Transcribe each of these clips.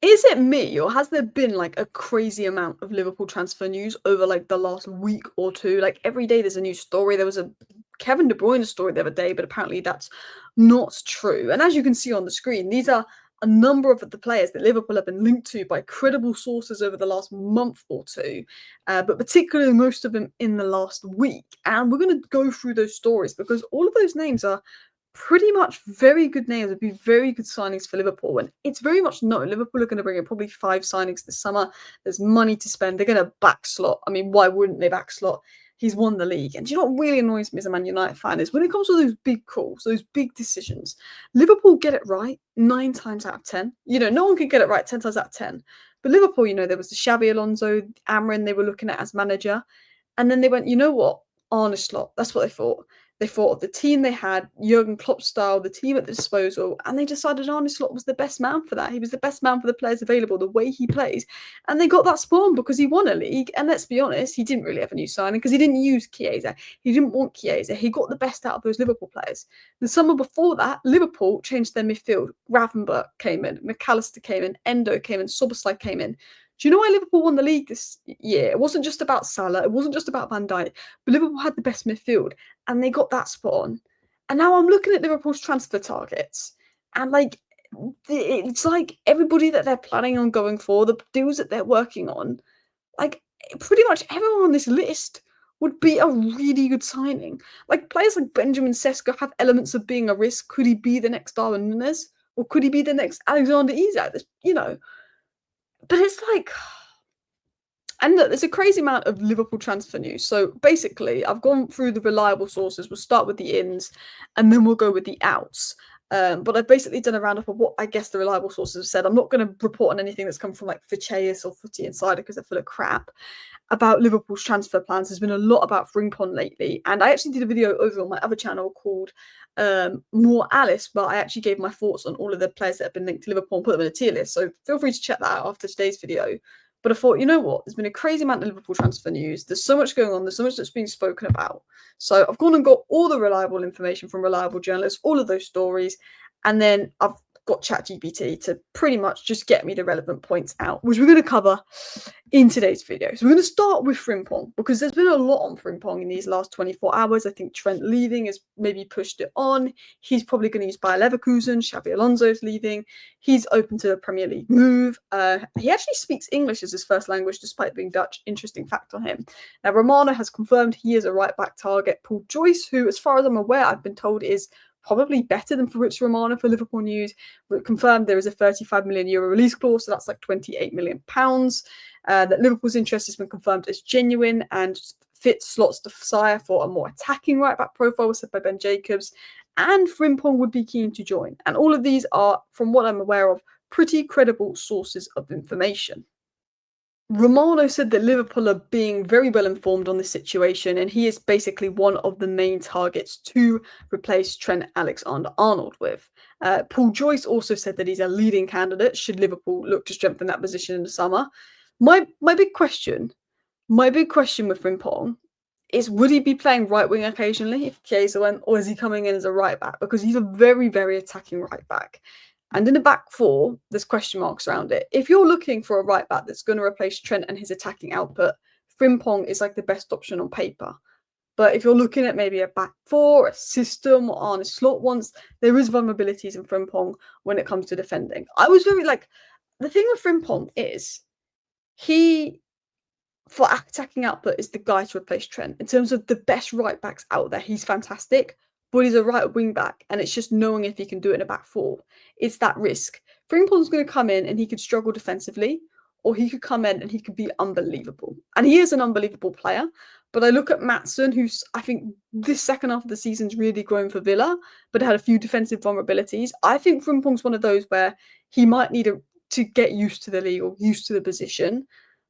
Is it me, or has there been like a crazy amount of Liverpool transfer news over like the last week or two? Like every day there's a new story. There was a Kevin De Bruyne story the other day, but apparently that's not true. And as you can see on the screen, these are a number of the players that Liverpool have been linked to by credible sources over the last month or two, but particularly most of them in the last week. And we're going to go through those stories because all of those names are pretty much very good names. Would be very good signings for Liverpool, and it's very much known Liverpool are going to bring in probably 5 signings this summer. There's money to spend. They're going to backslot. I mean, why wouldn't they backslot? He's won the league. And do you know what really annoys me as a Man United fan is when it comes to those big calls, those big decisions, Liverpool get it right 9 times out of 10. You know, no one can get it right 10 times out of 10. But Liverpool, you know, there was the Xavi Alonso, Amrin they were looking at as manager. And then they went, you know what? Arne Slot. That's what they thought. They thought of the team they had, Jurgen Klopp style, the team at their disposal, and they decided Arne Slot was the best man for that. He was the best man for the players available, the way he plays. And they got that spawn because he won a league. And let's be honest, he didn't really have a new signing because he didn't use Chiesa. He didn't want Chiesa. He got the best out of those Liverpool players. The summer before that, Liverpool changed their midfield. Gravenberch came in, McAllister came in, Endo came in, Szoboszlai came in. Do you know why Liverpool won the league this year? It wasn't just about Salah. It wasn't just about Van Dijk. But Liverpool had the best midfield. And they got that spot on. And now I'm looking at Liverpool's transfer targets. And, like, it's like everybody that they're planning on going for, the deals that they're working on, like, pretty much everyone on this list would be a really good signing. Like, players like Benjamin Sesko have elements of being a risk. Could he be the next Darwin Nunez? Or could he be the next Alexander Isak? You know, but it's like, and look, there's a crazy amount of Liverpool transfer news. So basically, I've gone through the reliable sources. We'll start with the ins, and then we'll go with the outs. But I've basically done a roundup of what I guess the reliable sources have said. I'm not going to report on anything that's come from like Kerkez or Footy Insider because they're full of crap about Liverpool's transfer plans. There's been a lot about Frimpong lately, and I actually did a video over on my other channel called More Alice, but I actually gave my thoughts on all of the players that have been linked to Liverpool and put them in a tier list. So feel free to check that out after today's video. But I thought, you know what? There's been a crazy amount of Liverpool transfer news. There's so much going on. There's so much that's being spoken about. So I've gone and got all the reliable information from reliable journalists, all of those stories, and then I've got ChatGPT to pretty much just get me the relevant points out, which we're going to cover in today's video. So we're going to start with Frimpong because there's been a lot on Frimpong in these last 24 hours. I think Trent leaving has maybe pushed it on. He's probably going to use Bayer Leverkusen. Xabi Alonso's leaving. He's open to a Premier League move. He actually speaks English as his first language despite being Dutch. Interesting fact on him. Now, Romano has confirmed he is a right-back target. Paul Joyce, who, as far as I'm aware, I've been told is probably better than Fabrizio Romano for Liverpool News. We've confirmed there is a €35 million release clause, so that's like £28 million. That Liverpool's interest has been confirmed as genuine and fits slots to Sire for a more attacking right-back profile, said by Ben Jacobs, and Frimpong would be keen to join. And all of these are, from what I'm aware of, pretty credible sources of information. Romano said that Liverpool are being very well informed on this situation, and he is basically one of the main targets to replace Trent Alexander-Arnold with. Paul Joyce also said that he's a leading candidate should Liverpool look to strengthen that position in the summer. My big question with Frimpong is, would he be playing right wing occasionally if Chiesa went, or is he coming in as a right back? Because he's a very, very attacking right back. And in the back four, there's question marks around it. If you're looking for a right back that's going to replace Trent and his attacking output, Frimpong is like the best option on paper. But if you're looking at maybe a back four, a system, or Arne Slot wants, there is vulnerabilities in Frimpong when it comes to defending. I was very the thing with Frimpong is he, for attacking output, is the guy to replace Trent. In terms of the best right backs out there, he's fantastic. But he's a right wing back, and it's just knowing if he can do it in a back four. It's that risk. Frimpong's going to come in and he could struggle defensively, or he could come in and he could be unbelievable. And he is an unbelievable player. But I look at Maatsen, who's, I think, this second half of the season's really grown for Villa, but had a few defensive vulnerabilities. I think Frimpong's one of those where he might need to get used to the league or used to the position.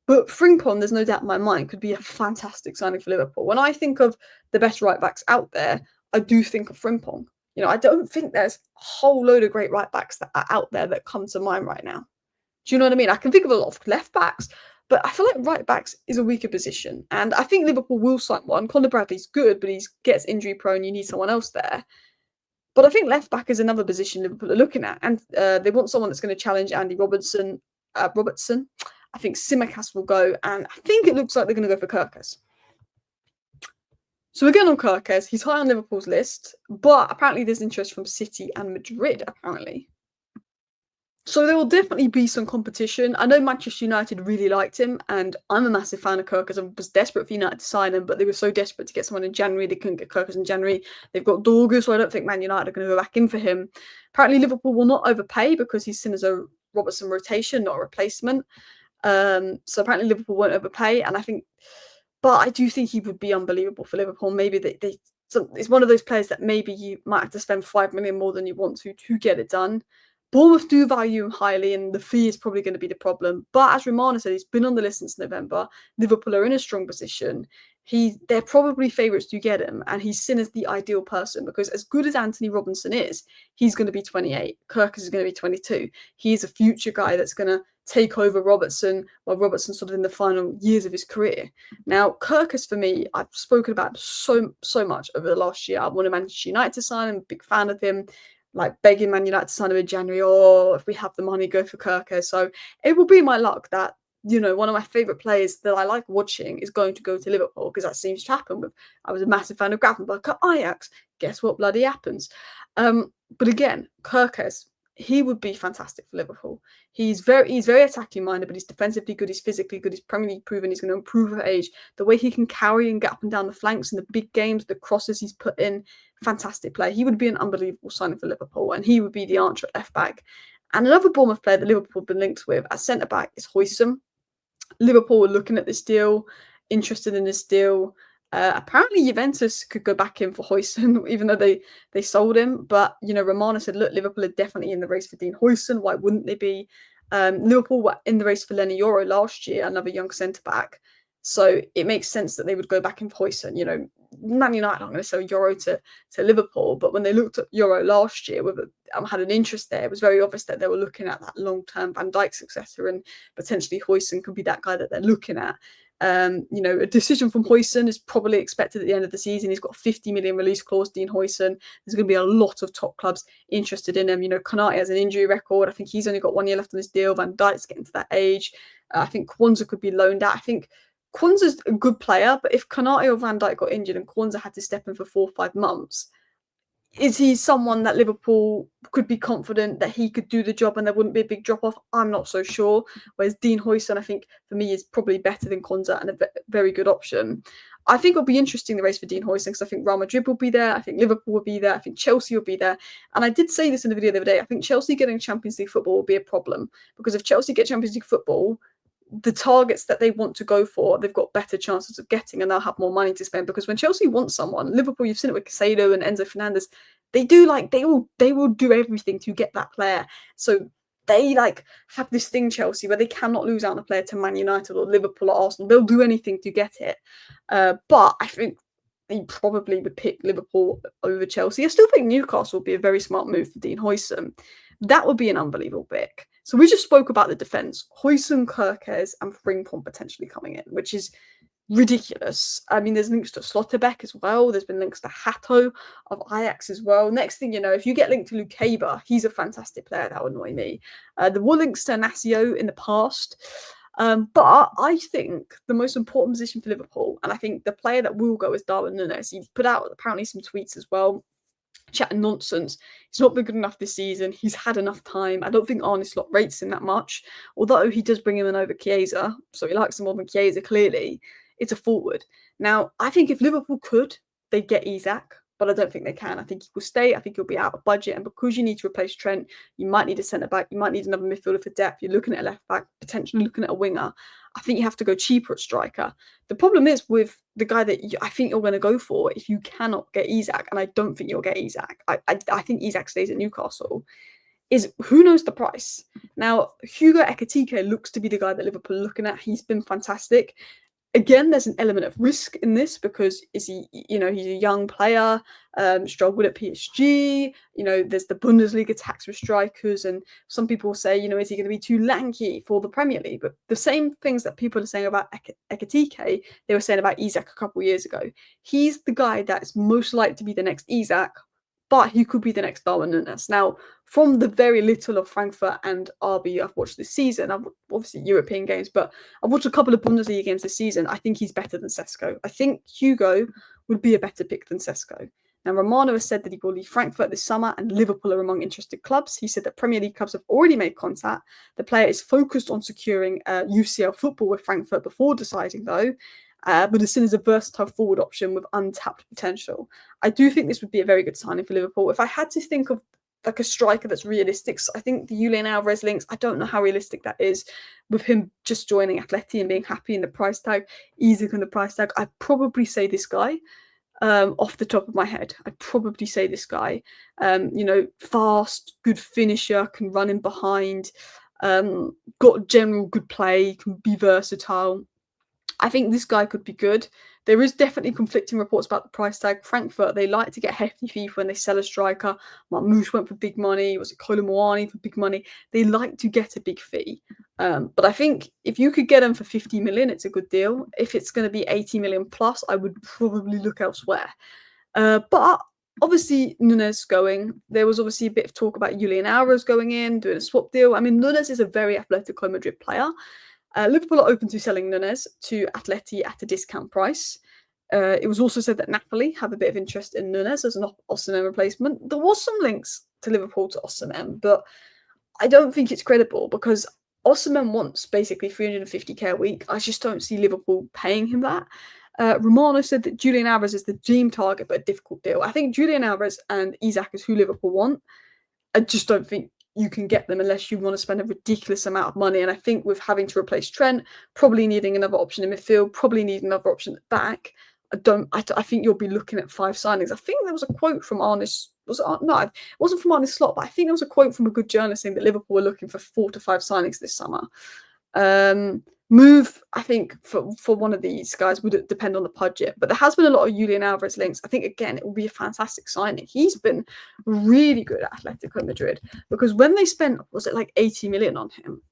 But Frimpong, there's no doubt in my mind, could be a fantastic signing for Liverpool. When I think of the best right backs out there, I do think of Frimpong. You know, I don't think there's a whole load of great right backs that are out there that come to mind right now. Do you know what I mean? I can think of a lot of left backs, but I feel like right backs is a weaker position. And I think Liverpool will sign one. Conor Bradley's good, but he gets injury prone. You need someone else there. But I think left back is another position Liverpool are looking at. And they want someone that's going to challenge Andy Robertson. Robertson. I think Tsimikas will go, and I think it looks like they're going to go for Kerkez. So again on Kerkez, he's high on Liverpool's list, but apparently there's interest from City and Madrid, apparently. So there will definitely be some competition. I know Manchester United really liked him, and I'm a massive fan of Kerkez. I was desperate for United to sign him, but they were so desperate to get someone in January, they couldn't get Kerkez in January. They've got Dorgu, so I don't think Man United are going to go back in for him. Apparently Liverpool will not overpay because he's seen as a Robertson rotation, not a replacement. So apparently Liverpool won't overpay, and but I do think he would be unbelievable for Liverpool. Maybe so it's one of those players that maybe you might have to spend 5 million more than you want to get it done. Bournemouth do value him highly, and the fee is probably going to be the problem. But as Romana said, he's been on the list since November. Liverpool are in a strong position. They're probably favourites to get him, and he's seen as the ideal person because as good as Anthony Robinson is, he's going to be 28. Kerkez is going to be 22. He's a future guy that's going to take over Robertson while Robertson's sort of in the final years of his career. Now, Kerkez for me, I've spoken about so much over the last year. I wanted Manchester United to sign him, a big fan of him, like begging Man United to sign him in January, or if we have the money, go for Kerkez. So it will be my luck that, one of my favourite players that I like watching is going to go to Liverpool because that seems to happen. I was a massive fan of Gravenberch at Ajax. Guess what bloody happens? But again, Kerkez, he would be fantastic for Liverpool. He's very attacking minded, but he's defensively good. He's physically good. He's Premier League proven. He's going to improve at age. The way he can carry and get up and down the flanks in the big games, the crosses he's put in, fantastic player. He would be an unbelievable signing for Liverpool, and he would be the answer at left back. And another Bournemouth player that Liverpool have been linked with at centre back is Huijsen. Liverpool were looking at this deal, interested in this deal. Apparently Juventus could go back in for Huijsen, even though they sold him. But, Romana said, look, Liverpool are definitely in the race for Dean Huijsen. Why wouldn't they be? Liverpool were in the race for Lenny Yoro last year, another young centre-back. So it makes sense that they would go back in for Huijsen. Man United aren't going to sell Euro to Liverpool, but when they looked at Euro last year, had an interest there, it was very obvious that they were looking at that long-term Van Dijk successor, and potentially Huijsen could be that guy that they're looking at. A decision from Huijsen is probably expected at the end of the season. He's got a 50 million release clause, Dean Huijsen. There's going to be a lot of top clubs interested in him. Konate has an injury record. I think he's only got 1 year left on his deal. Van Dijk's getting to that age. I think Kwanzaa could be loaned out. I think Kwanzaa's a good player, but if Konate or Van Dijk got injured and Kwanzaa had to step in for 4 or 5 months, is he someone that Liverpool could be confident that he could do the job and there wouldn't be a big drop-off? I'm not so sure. Whereas Dean Huijsen, I think, for me, is probably better than Kwanzaa and a very good option. I think it'll be interesting, the race for Dean Huijsen, because I think Real Madrid will be there. I think Liverpool will be there. I think Chelsea will be there. And I did say this in the video the other day. I think Chelsea getting Champions League football will be a problem, because if Chelsea get Champions League football, the targets that they want to go for, they've got better chances of getting, and they'll have more money to spend. Because when Chelsea wants someone, Liverpool, you've seen it with Casado and Enzo Fernandez, they will do everything to get that player. So they have this thing, Chelsea, where they cannot lose out on a player to Man United or Liverpool or Arsenal. They'll do anything to get it. But I think they probably would pick Liverpool over Chelsea. I still think Newcastle would be a very smart move for Dean Huijsen. That would be an unbelievable pick. So we just spoke about the defence. Huijsen, Kerkez and Frimpong potentially coming in, which is ridiculous. I mean, there's links to Slotterbeck as well. There's been links to Hato of Ajax as well. Next thing you know, if you get linked to Lukeba, he's a fantastic player. That would annoy me. There were links to Nasio in the past. But I think the most important position for Liverpool, and I think the player that will go is Darwin Nunez. He's put out apparently some tweets as well, chatting nonsense. He's not been good enough this season. He's had enough time. I don't think Arne Slot rates him that much, although he does bring him in over Chiesa, so he likes him more than Chiesa, clearly. It's a forward. Now, I think if Liverpool could, they'd get Isak, but I don't think they can. I think he will stay. I think he'll be out of budget, and because you need to replace Trent, you might need a centre-back, you might need another midfielder for depth, you're looking at a left-back, potentially looking at a winger. I think you have to go cheaper at striker. The problem is with the guy that I think you're going to go for, if you cannot get Isak, and I don't think you'll get Isak, I think Isak stays at Newcastle, is who knows the price. Now, Hugo Ekitike looks to be the guy that Liverpool are looking at. He's been fantastic. Again, there's an element of risk in this because he's a young player, struggled at PSG. There's the Bundesliga tax with strikers, and some people say, is he going to be too lanky for the Premier League? But the same things that people are saying about Ekitike, they were saying about Isak a couple of years ago. He's the guy that's most likely to be the next Isak, but he could be the next Darwin Nunez. Now, from the very little of Frankfurt and RB I've watched this season, I've obviously European games, but I've watched a couple of Bundesliga games this season. I think he's better than Sesko. I think Hugo would be a better pick than Sesko. Now, Romano has said that he will leave Frankfurt this summer and Liverpool are among interested clubs. He said that Premier League clubs have already made contact. The player is focused on securing UCL football with Frankfurt before deciding, though, but is seen as a versatile forward option with untapped potential. I do think this would be a very good signing for Liverpool. If I had to think of like a striker that's realistic, so I think the Julian Alvarez links, I don't know how realistic that is with him just joining Atleti and being happy in the price tag, easy in the price tag. I'd probably say this guy. Off the top of my head, I'd probably say this guy. Fast, good finisher, can run in behind, got general good play, can be versatile. I think this guy could be good. There is definitely conflicting reports about the price tag. Frankfurt, they like to get hefty fee when they sell a striker. Marmoush went for big money. Was it Kolomoani for big money? They like to get a big fee. But I think if you could get him for 50 million, it's a good deal. If it's going to be 80 million plus, I would probably look elsewhere. But obviously, Nunez going. There was obviously a bit of talk about Julian Alvarez going in, doing a swap deal. I mean, Nunez is a very Atletico Madrid player. Liverpool are open to selling Nunez to Atleti at a discount price. It was also said that Napoli have a bit of interest in Nunez as an Osimhen replacement. There was some links to Liverpool to Osimhen, but I don't think it's credible because Osimhen wants basically 350k a week. I just don't see Liverpool paying him that. Romano said that Julian Alvarez is the dream target, but a difficult deal. I think Julian Alvarez and Isak is who Liverpool want. I just don't think you can get them unless you want to spend a ridiculous amount of money. And I think with having to replace Trent, probably needing another option in midfield, probably needing another option at back, I think you'll be looking at 5 signings. I think there was a quote from Arnish. It wasn't from Arnish Slot, but I think there was a quote from a good journalist saying that Liverpool were looking for 4 to 5 signings this summer. Move, I think, for one of these guys would depend on the budget. But there has been a lot of Julian Alvarez links. I think, again, it will be a fantastic signing. He's been really good at Atletico Madrid because when they spent, was it like 80 million on him?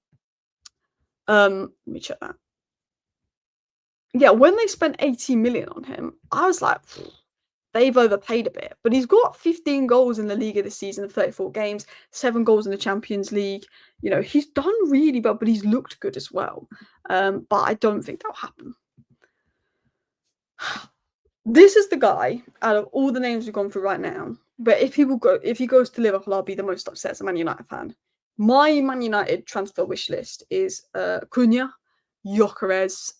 Let me check that. Yeah, when they spent 80 million on him, I was like, they've overpaid a bit. But he's got 15 goals in the Liga this season of 34 games, 7 goals in the Champions League. You know, he's done really well, but he's looked good as well. But I don't think that'll happen. This is the guy out of all the names we've gone through right now. But if he goes to Liverpool, I'll be the most upset as a Man United fan. My Man United transfer wish list is Cunha, Kerkez,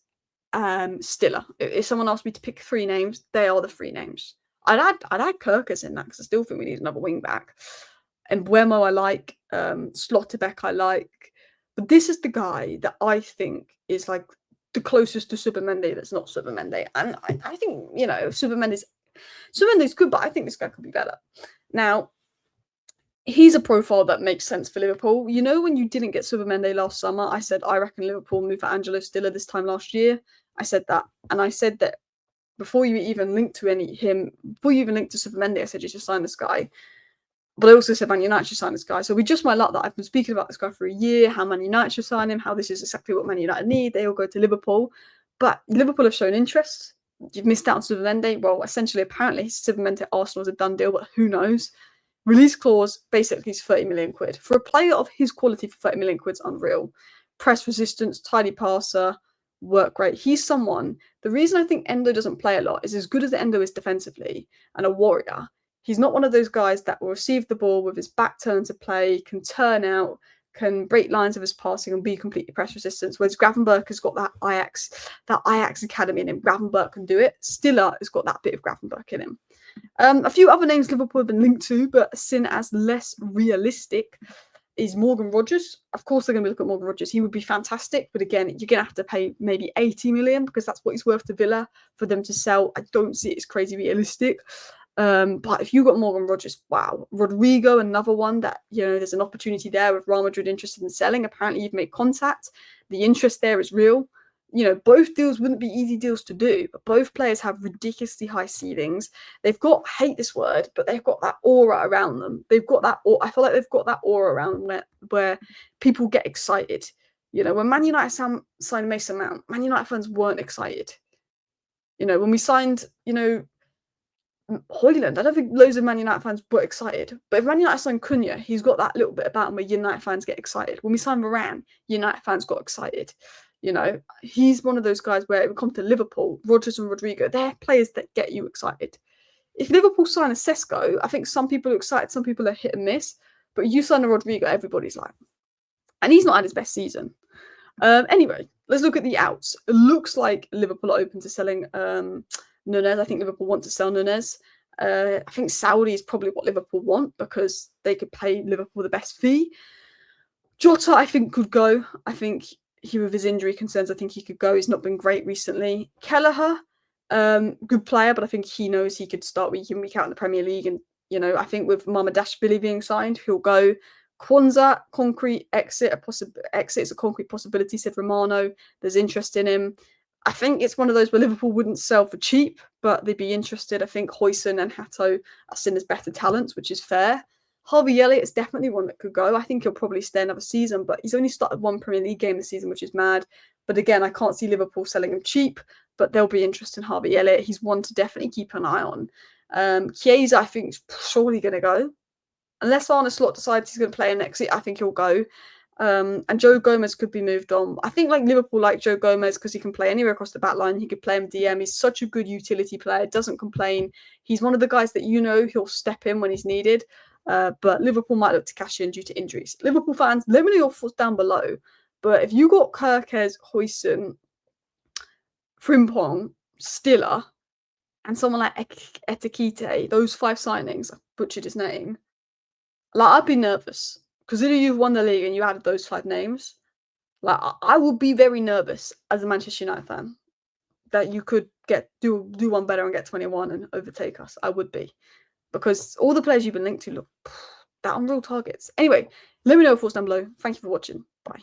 Stiller. If someone asked me to pick 3 names, they are the 3 names. I'd add Kerkez in that because I still think we need another wing back. And Buemo I like, Slotterbeck I like, but this is the guy that I think is like the closest to Subamende that's not Subamende. And I think, Subamende's good, but I think this guy could be better. Now, he's a profile that makes sense for Liverpool. You know, when you didn't get Subamende last summer, I said I reckon Liverpool move for Angelo Stiller this time last year. I said that, and I said that before you even linked to Subamende, I said you should sign this guy. But I also said Man United should sign this guy. So with just my luck that I've been speaking about this guy for a year, how Man United should sign him, how this is exactly what Man United need. They all go to Liverpool. But Liverpool have shown interest. You've missed out on Subamende. Well, essentially, apparently, Subamende at Arsenal is a done deal, but who knows? Release clause basically is 30 million quid. For a player of his quality for 30 million quid is unreal. Press resistance, tidy passer, work rate. He's someone, the reason I think Endo doesn't play a lot is as good as Endo is defensively and a warrior. He's not one of those guys that will receive the ball with his back turned to play, can turn out, can break lines of his passing and be completely press resistant. Whereas Gravenberch has got that Ajax academy in him. Gravenberch can do it. Stiller has got that bit of Gravenberch in him. A few other names Liverpool have been linked to, but seen as less realistic, is Morgan Rogers. Of course, they're going to look at Morgan Rogers. He would be fantastic, but again, you're going to have to pay maybe 80 million because that's what he's worth to Villa for them to sell. I don't see it as crazy realistic. But if you got Morgan Rogers, wow. Rodrigo, another one that, there's an opportunity there with Real Madrid interested in selling. Apparently, you've made contact. The interest there is real. Both deals wouldn't be easy deals to do, but both players have ridiculously high ceilings. They've got, I hate this word, but they've got that aura around them. They've got that, I feel like they've got that aura around them where people get excited. When Man United signed Mason Mount, Man United fans weren't excited. When we signed, Højlund, I don't think loads of Man United fans were excited. But if Man United signed Cunha, he's got that little bit about him where United fans get excited. When we signed Varane, United fans got excited. You know, he's one of those guys where it would come to Liverpool, Rodgers and Rodrigo, they're players that get you excited. If Liverpool sign a Sesko, I think some people are excited, some people are hit and miss. But you sign a Rodrigo, everybody's like, and he's not had his best season. Anyway, let's look at the outs. It looks like Liverpool are open to selling Nunez. I think Liverpool want to sell Nunez. I think Saudi is probably what Liverpool want because they could pay Liverpool the best fee. Jota, I think, could go. I think with his injury concerns, I think he could go. He's not been great recently. Kelleher, good player, but I think he knows he could start week in, week out in the Premier League. And, you know, I think with Mamadashvili being signed, he'll go. Kwanzaa, concrete exit, exit is a concrete possibility, said Romano. There's interest in him. I think it's one of those where Liverpool wouldn't sell for cheap, but they'd be interested. I think Højlund and Hato are seen as better talents, which is fair. Harvey Elliott is definitely one that could go. I think he'll probably stay another season, but he's only started one Premier League game this season, which is mad. But again, I can't see Liverpool selling him cheap, but there'll be interest in Harvey Elliott. He's one to definitely keep an eye on. Chiesa, I think, is surely going to go. Unless Arne Slot decides he's going to play an exit, I think he'll go. And Joe Gomez could be moved on. I think like Liverpool like Joe Gomez because he can play anywhere across the back line. He could play DM. He's such a good utility player. Doesn't complain. He's one of the guys that he'll step in when he's needed. But Liverpool might look to cash in due to injuries. Liverpool fans, let me know your thoughts down below. But if you got Kerkez, Højlund, Frimpong, Stiller, and someone like Etikite, those 5 signings, I butchered his name. Like, I'd be nervous. Considering you've won the league and you added those 5 names, like I would be very nervous as a Manchester United fan that you could do one better and get 21 and overtake us. I would be. Because all the players you've been linked to look that on real targets. Anyway, let me know your thoughts down below. Thank you for watching. Bye.